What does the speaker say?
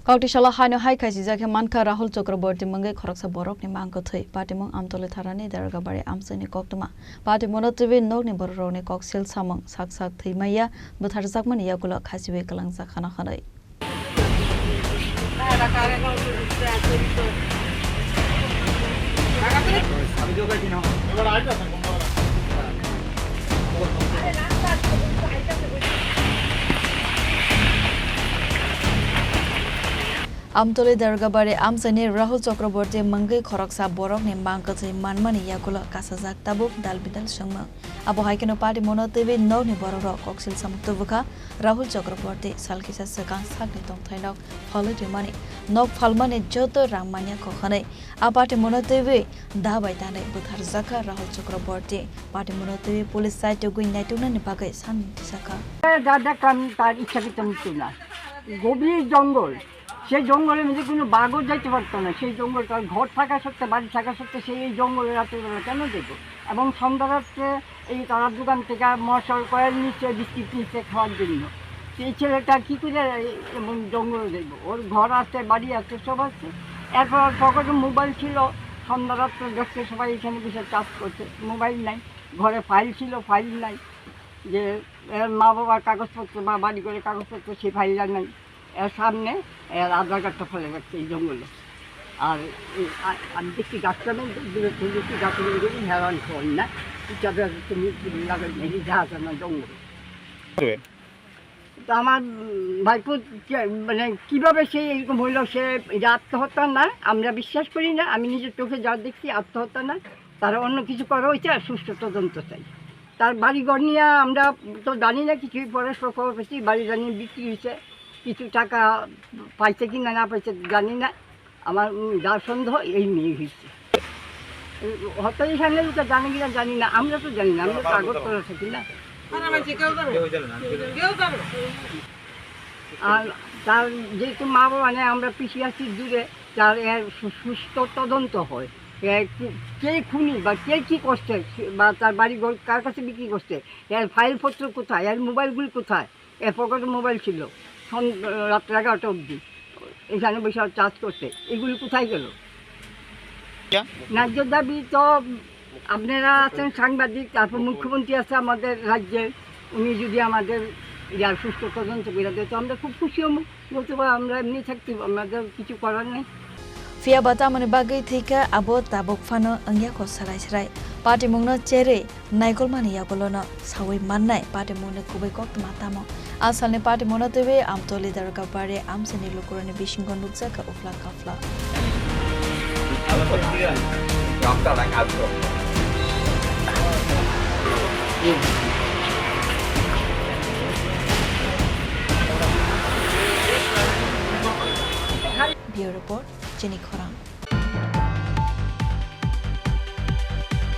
Koktisalo Haino Hai Khachijakhe Mankha Rahul Chakrabarty Mwngwi Khoroksa Borokni Mangkwthwi Patimwng Amtali Thanani Darogabari Amchaini Koktwma Patimwng Twiwi Nokni Bohorokni Koksilsamwng Saksak Thwimaya Bwtharjakmani Yakulo Khachiwi Kwlangjakhana Honwi Amtali Darogabari Amchaini Rahul Chakrabarty Mwngwi Khoroksa Borokni Mangkwthwi manmani Yakulo Khachijakhe tabuk dalbidal sangma abo haikeno Patimwng Twiwi Nokni Borok Koksilsamwng tubukha Rahul Chakrabarty salkisa sakang sakni tongthainok Thwimaya nok phalmani joto rangmanya khokhanai Patimwng Twiwi dabai tanai Bwtharjakmani Rahul Chakrabarty Patimwng Twiwi police site gui naitunani bagai santi saka দাদা কাম তার ইচ্ছাকৃত মৃত্যু না গভীর জঙ্গল সেই জঙ্গলের মধ্যে কোনো বাঘও যাইতে পারতো না সেই জঙ্গল তার ঘর থাকা সত্ত্বে বাড়ি থাকা সত্ত্বে সেই এই জঙ্গলে রাত্রিবেলা কেন যেত এবং সন্ধ্যা রাত্রে এই তারার দোকান থেকে মশাল কয়েল নিচ্ছে বিস্কিট নিচ্ছে খাওয়ার জন্য সেই ছেলেটা কী করে এমন জঙ্গলে দেখবো ওর ঘর আছে বাড়ি আছে সব আছে এরপর পকেটে মোবাইল ছিল সন্ধ্যা রাত্রে দেখছে সবাই এখানে বসে চাষ করছে মোবাইল নাই ঘরে ফাইল ছিল ফাইল নাই যে এর মা বাবার কাগজপত্র বা বাড়ি করে কাগজপত্র সেই ফাইলটা নাই এর সামনে এর আধার কার্ডটা ফেলে রাখছে এই জঙ্গলে আর আমি দেখছি গাছটা নেই দেখছি গাছগুলো হেরান করি না ইচ্ছাতে তুমি লাগাই জাহাজ না জঙ্গলে তো আমার ভাইপো মানে কীভাবে সে এরকম হইল সে আত্মহত্যা না আমরা বিশ্বাস করি না আমি নিজের চোখে যা দেখছি আত্মহত্যা না তারা অন্য কিছু করা হয়েছে আর সুষ্ঠু তদন্ত চাই তার বাড়িঘর নিয়ে আমরা তো জানি না কিছুই পড়াশোনা খবর পেয়েছি বাড়ি জানিয়ে বিক্রি হয়েছে কিছু টাকা পাইছে কি না পাইছে জানি না আমার যার সন্দেহ এই মেয়ে হয়েছে হয়তো এখানে তো জানি কিনা জানি না আমরা তো জানি না আমরা তো কাগজ করে থাকি না আর তার যেহেতু মা বাবা নেই আমরা পিছিয়ে আছি দূরে তার এর সুস্থ তদন্ত হয় কে খুনি বা কে কী করছে বা তার বাড়ি কার কাছে বিক্রি করছে এর ফাইলপত্র কোথায় এর মোবাইলগুলি কোথায় এর পকেটে মোবাইল ছিল রাত্রে 11টা অবধি এখানে বসে চার্জ করতে এগুলি কোথায় গেল ন্যায্য দাবি তো আপনারা আছেন সাংবাদিক তারপর মুখ্যমন্ত্রী আছে আমাদের রাজ্যে উনি যদি আমাদের যার সুস্থ তদন্ত করে দেয় তো আমরা খুব খুশি হব বলতে পারি আমরা এমনি থাকতে আমাদের কিছু করার নেই Fia batamani bagai thika abo tabok fano angya ko sarai Patimwng no chere naigolmani Yakulo no sawi mannai Patimwng ne kubai Koktwma tamo asalni Patimwng Twiwi Amtali Darogabari Amchaini lukurani bisingko nukjaka ufla kafla Bureau Report Chini Khorang